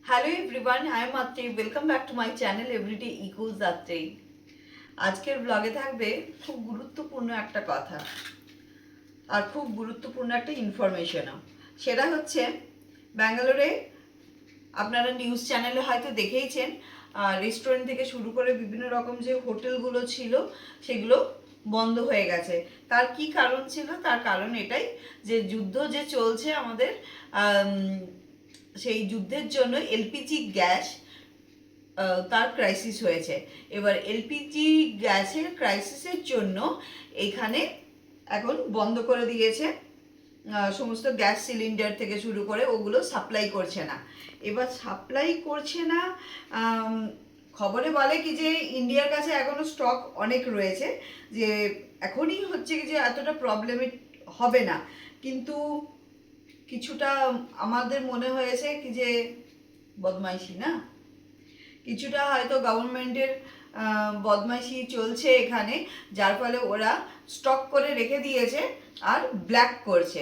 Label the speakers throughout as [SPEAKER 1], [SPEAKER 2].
[SPEAKER 1] Hello everyone, I am Atreyi. Welcome back to my channel everyday equals Atreyi. আজকের ব্লগে থাকবে খুব গুরুত্বপূর্ণ একটা কথা আর খুব গুরুত্বপূর্ণ একটা ইনফরমেশনও। সেটা হচ্ছে ব্যাঙ্গালোরে আপনারা নিউজ চ্যানেলে হয়তো দেখেইছেন, রেস্টুরেন্ট থেকে শুরু করে বিভিন্ন রকম যে হোটেলগুলো ছিল সেগুলো বন্ধ হয়ে গেছে। তার কি কারণ ছিল? তার কারণ এটাই যে যুদ্ধ যে চলছে আমাদের, সেই যুদ্ধের জন্য এলপিজি গ্যাস তার ক্রাইসিস হয়েছে। এবার এলপিজি গ্যাসের ক্রাইসিসের জন্য এখানে এখন বন্ধ করে দিয়েছে, সমস্ত গ্যাস সিলিন্ডার থেকে শুরু করে ওগুলো সাপ্লাই করছে না। এবার সাপ্লাই করছে না, খবরে বলে কি যে ইন্ডিয়ার কাছে এখনও স্টক অনেক রয়েছে, যে এখনই হচ্ছে কি যে এতটা প্রবলেমে হবে না। কিন্তু কিছুটা আমাদের মনে হয়েছে কি যে বদমাইশি না, কিছুটা হয়তো গভর্নমেন্টের বদমাইশি চলছে এখানে, যার ফলে ওরা স্টক করে রেখে দিয়েছে আর ব্ল্যাক করছে।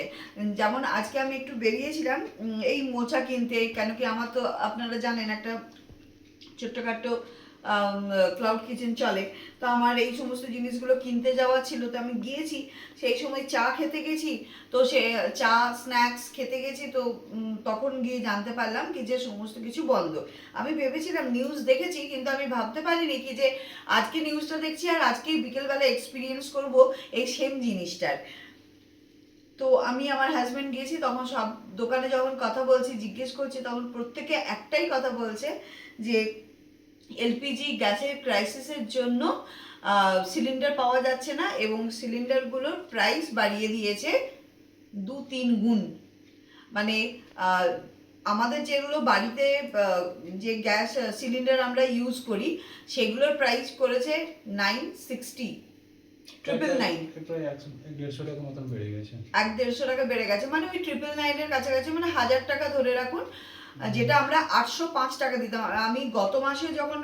[SPEAKER 1] যেমন আজকে আমি একটু বেরিয়েছিলাম এই মোচা কিনতে, কেন কি আমার তো আপনারা জানেন একটা ছোট্টখাট্টো ক্লাউড কিচেন চলে, তো আমার এই সমস্ত জিনিসগুলো কিনতে যাওয়া ছিল। তো আমি গিয়েছি, সেই সময় চা খেতে গেছি, তো সে চা স্ন্যাক্স খেতে গেছি, তো তখন গিয়ে জানতে পারলাম কি যে সমস্ত কিছু বন্ধ। আমি ভেবেছিলাম নিউজ দেখেছি, কিন্তু আমি ভাবতে পারিনি কি যে আজকে নিউজটা দেখছি আর আজকেই বিকেলবেলা এক্সপিরিয়েন্স করব এই সেম জিনিসটার। তো আমি আমার হাজব্যান্ড গিয়েছি, তখন সব দোকানে যখন কথা বলছি, জিজ্ঞেস করছি, তখন প্রত্যেকে একটাই কথা বলছে যে এলপিজি গ্যাসের ক্রাইসিসের জন্য সিলিন্ডার পাওয়া যাচ্ছে না, এবং সিলিন্ডারগুলোর প্রাইস বাড়িয়ে দিয়েছে 2-3 গুণ। মানে আমাদের যেগুলো বাড়িতে যে গ্যাস সিলিন্ডার আমরা ইউজ করি সেগুলোর প্রাইস করেছে 960, 999,
[SPEAKER 2] প্রায় 150 টাকা মতন বেড়ে গেছে।
[SPEAKER 1] 150 টাকা বেড়ে গেছে, মানে ওই 999-এর কাছাকাছি, মানে 1000 টাকা ধরে রাখুন। যেটা আমরা 805 টাকা দিতাম। আমি গত মাসে যখন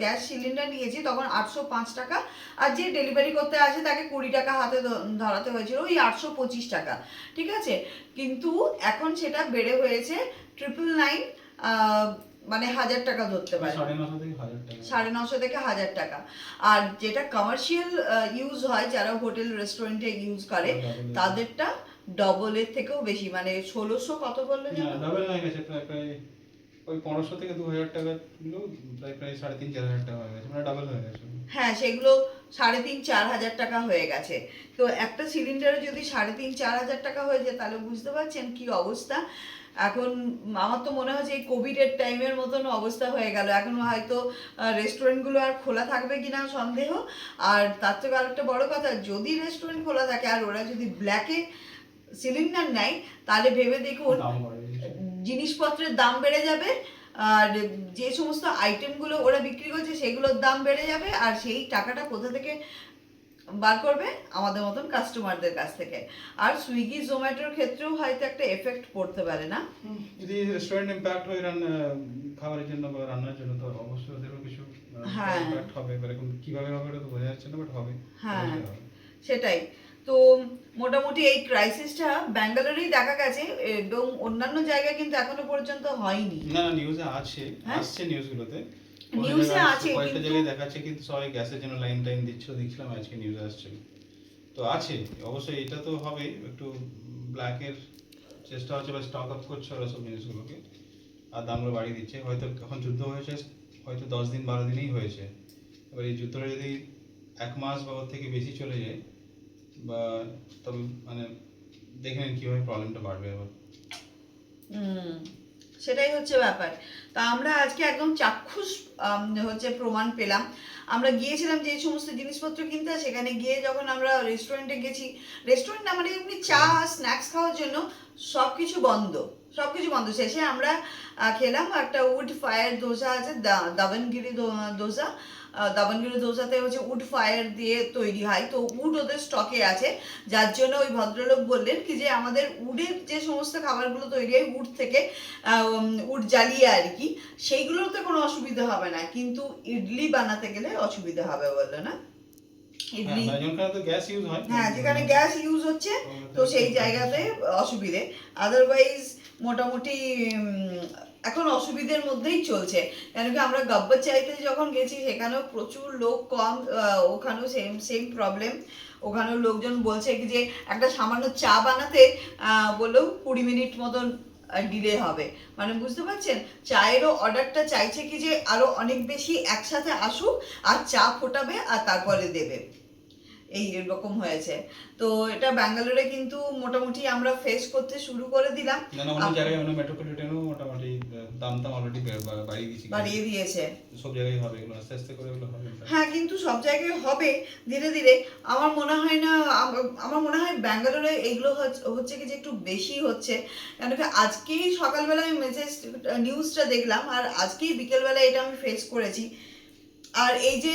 [SPEAKER 1] গ্যাস সিলিন্ডার নিয়েছি তখন 805 টাকা, আর যে ডেলিভারি করতে আসে তাকে 20 টাকা হাতে ধরাতে হয়েছিল, ওই 825 টাকা, ঠিক আছে। কিন্তু এখন সেটা বেড়ে হয়েছে 999, মানে 1000 টাকা ধরতে পারে, 950 থেকে 1000 টাকা। আর যেটা কমার্শিয়াল ইউজ হয়, যারা হোটেল রেস্টুরেন্টে ইউজ করে তাদেরটা ডবলের থেকেও বেশি, মানে 1600 কত বললো
[SPEAKER 2] না, ডাবল হয়ে গেছে। প্রায় ওই 1500 থেকে 2000 টাকা গুলো প্রায় 3,500-4,000 টাকা হয়ে গেছে, মানে ডাবল হয়ে গেছে।
[SPEAKER 1] হ্যাঁ, সেগুলো 3,500-4,000 টাকা হয়ে গেছে। তো একটা সিলিন্ডারে যদি 3,500-4,000 টাকা হয়ে যায়, তাহলে বুঝতে পারছেন কি অবস্থা। এখন আমার তো মনে হয় যে এই কোভিডের টাইমের মতন অবস্থা হয়ে গেল। এখন হয়তো রেস্টুরেন্টগুলো আর খোলা থাকবে কিনা সন্দেহ। আর তার থেকে আরেকটা বড় কথা, যদি রেস্টুরেন্ট খোলা থাকে আর ওরা যদি ব্ল্যাকে সিলিন্ডার নেয়, তাহলে ভেবে দেখুন জিনিসপত্রের দাম বেড়ে যাবে, আর যে সমস্ত আইটেমগুলো ওরা বিক্রি করছে সেগুলোর দাম বেড়ে যাবে, আর সেই টাকাটা কোথা থেকে বার করবে? আমাদের মতন কাস্টমারদের কাছ থেকে। আর সুইগি জোম্যাটোর ক্ষেত্রেও হয়তো একটা এফেক্ট পড়তে পারে না?
[SPEAKER 2] যদি রেস্টুরেন্ট ইম্প্যাক্ট হয় খাবারের জন্য বা রান্নার জন্য, তো অবশ্যই ওদেরও কিছু ইম্প্যাক্ট হবে। এরকম কিভাবে হবে ওটা তো বোঝা যাচ্ছে না, বাট হবে।
[SPEAKER 1] হ্যাঁ, সেটাই। তো মোটামুটি এই ক্রাইসিসটা ব্যাঙ্গালোরেই দেখা গেছে, এবং অন্যান্য জায়গায় কিন্তু এখনো পর্যন্ত হয়নি।
[SPEAKER 2] না, নিউজে আছে, আসছে নিউজগুলোতে,
[SPEAKER 1] নিউজে আছে,
[SPEAKER 2] কয়েকটা জায়গায় দেখাচ্ছে, কিন্তু সবাই গ্যাসের জন্য লাইন টাইন দেখছিলাম আজকে নিউজে আসছে। তো আছে অবশ্যই, এটা তো হবে। একটু ব্ল্যাকের চেষ্টা হচ্ছে বা স্টক আপ করছে ওরা সব জিনিসগুলোকে, আর দামগুলো বাড়িয়ে দিচ্ছে। হয়তো এখন যুদ্ধ হয়েছে হয়তো 10 দিন 12 দিনেই হয়েছে। এবার এই যুদ্ধটা যদি 1 মাস বা ওর থেকে বেশি চলে যায়, বা তবে মানে দেখে নিন কীভাবে প্রবলেমটা বাড়বে আবার।
[SPEAKER 1] সেটাই হচ্ছে ব্যাপার। তা আমরা আজকে একদম চাক্ষুষ হচ্ছে প্রমাণ পেলাম। আমরা গিয়েছিলাম যে সমস্ত জিনিসপত্র কিনতে, সেখানে গিয়ে যখন আমরা রেস্টুরেন্টে গেছি, রেস্টুরেন্ট না মানে এমনি চা স্ন্যাক্স খাওয়ার জন্য সব কিছু বন্ধ, সব কিছু বন্ধ। শেষে আমরা খেলাম একটা উড ফায়ার দোসা আছে, দাবনগিরি দোসা। দাবনগিরি দোসাতে হচ্ছে উড ফায়ার দিয়ে তৈরি হয়, তো উড ওদের স্টকে আছে, যার জন্য ওই ভদ্রলোক বললেন কি যে আমাদের উডের যে সমস্ত খাবারগুলো তৈরি হয় উড থেকে, উড জ্বালিয়ে আর কি, সেইগুলোতে কোনো অসুবিধা হবে না, কিন্তু ইডলি বানাতে গেলে অসুবিধা হবে বললো না? ইডলি, হ্যাঁ, যেখানে গ্যাস ইউজ হচ্ছে তো সেই জায়গাতে অসুবিধে। আদারওয়াইজ মোটামুটি এখন অসুবিধার মধ্যেই চলছে। কেন কি আমরা গব্বর চাইতে যখন গেছি সেখানেও প্রচুর লোক কম, ওখানেও সেম সেম প্রবলেম। ওখানেও লোকজন বলছে কি যে একটা সামান্য চা বানাতে বললেও 20 মিনিট মতন ডিলে হবে। মানে বুঝতে পারছেন, চায়েরও অর্ডারটা চাইছে কি যে আরো অনেক বেশি একসাথে আসুক আর চা ফোটাবে আর তারপরে দেবে, এই এরকম হয়েছে। তো এটা ব্যাঙ্গালোরে কিন্তু মোটামুটি আমরা ফেস করতে শুরু করে দিলাম।
[SPEAKER 2] না না, অন্য জায়গায় অন্য মেট্রোপলিটনেও মোটামুটি দাম অলরেডি
[SPEAKER 1] বাড়িয়ে দিয়েছে।
[SPEAKER 2] সব জায়গায় হবে এগুলো, আস্তে আস্তে করে এগুলো হবে।
[SPEAKER 1] হ্যাঁ, কিন্তু সব জায়গায় হবে ধীরে ধীরে। আমার মনে হয় না, আমার মনে হয় ব্যাঙ্গালোরে এগুলো হচ্ছে কি যে একটু বেশি হচ্ছে। কেন কি আজকেই সকালবেলায় মেসেজ নিউজটা দেখলাম আর আজকেই বিকেলবেলায় এটা আমি ফেস করেছি। আর এই যে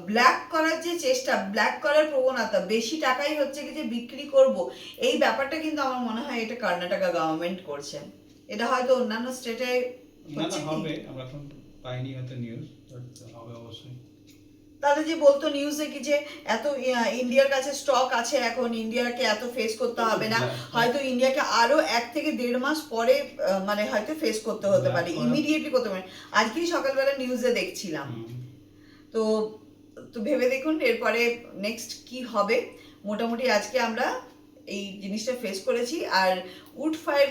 [SPEAKER 1] ব্ল্যাক করার যে চেষ্টা, ব্ল্যাক করার প্রবণতা, বেশি টাকাই হচ্ছে কি যে বিক্রি করব, এই ব্যাপারটা কিন্তু আমার মনে হয় এটা কর্ণাটকা গভর্নমেন্ট করছে। এটা হয়তো অন্যান্য স্টেটে
[SPEAKER 2] না হবে, আমরা এখন পাইনি হয়তো নিউজ, বাট হবে অবশ্যই।
[SPEAKER 1] তাহলে যে বলতো নিউজে কি যে এত ইন্ডিয়ার কাছে স্টক আছে, এখন ইন্ডিয়াকে এত ফেস করতে হবে না, হয়তো ইন্ডিয়াকে আরো 1 থেকে 1.5 মাস পরে মানে হয়তো ফেস করতে হতে পারে, ইমিডিয়েটলি করতে পারে। আজকেই সকালবেলা নিউজে দেখছিলাম। তো তো ভেবে দেখুন এরপরে নেক্সট কি হবে। মোটামুটি আজকে আমরা এই জিনিসটা ফেস করেছি। আর উড ফায়ার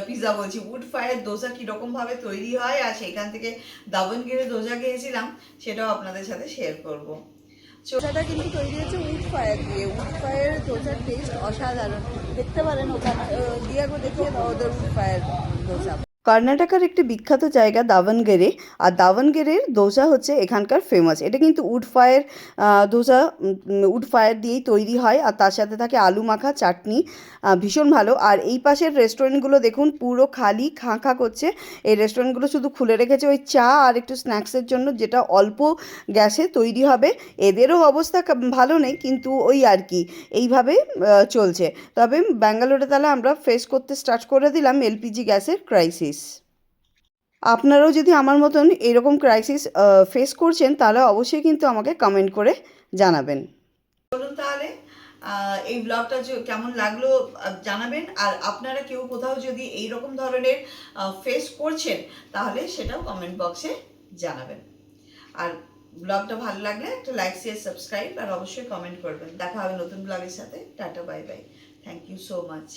[SPEAKER 1] পিৎজা বলছি, উড ফায়ার দোসা কীরকম ভাবে তৈরি হয় আর সেখান থেকে দাবনগিরি দোসা খেয়েছিলাম, সেটাও আপনাদের সাথে শেয়ার করব।
[SPEAKER 3] দোসাটা কিন্তু তৈরি হচ্ছে উড ফায়ার দিয়ে। উড ফায়ার দোসার টেস্ট অসাধারণ, দেখতে পারেন ওখানে দিয়ে একবার দেখিয়ে দাও ওদের উড ফায়ার দোসা।
[SPEAKER 1] কর্ণাটকার একটি বিখ্যাত জায়গা দাবনগেরে, আর দাবনগেরের দোসা হচ্ছে এখানকার ফেমাস। এটা কিন্তু wood fire dosa, wood fire দিয়েই তৈরি হয় আর তার সাথে থাকে আলু মাখা চাটনি, ভীষণ ভালো। আর এই পাশের রেস্টুরেন্টগুলো দেখুন পুরো খালি, খাঁ খাঁ করছে। এই রেস্টুরেন্টগুলো শুধু খুলে রেখেছে ওই চা আর একটু স্ন্যাক্সের জন্য, যেটা অল্প গ্যাসে তৈরি হবে। এদেরও অবস্থা ভালো নেই, কিন্তু ওই আর কি এইভাবে চলছে। তবে ব্যাঙ্গালোরে তাহলে আমরা ফেস করতে স্টার্ট করে দিলাম এলপিজি গ্যাসের ক্রাইসিস। আপনারাও যদি আমার মতন এরকম ক্রাইসিস ফেস করছেন তাহলে অবশ্যই কিন্তু আমাকে কমেন্ট করে জানাবেন। চলুন তাহলে এই ব্লগটা কেমন লাগলো জানাবেন। আর আপনারা কেউ কোথাও যদি এই রকম ধরনের ফেস করছেন তাহলে সেটাও কমেন্ট বক্সে জানাবেন। আর ব্লগটা ভালো লাগলে একটা লাইক, শেয়ার, সাবস্ক্রাইব আর অবশ্যই কমেন্ট করবেন। দেখা হবে নতুন ব্লগের সাথে। Tata, bye bye, thank you so much.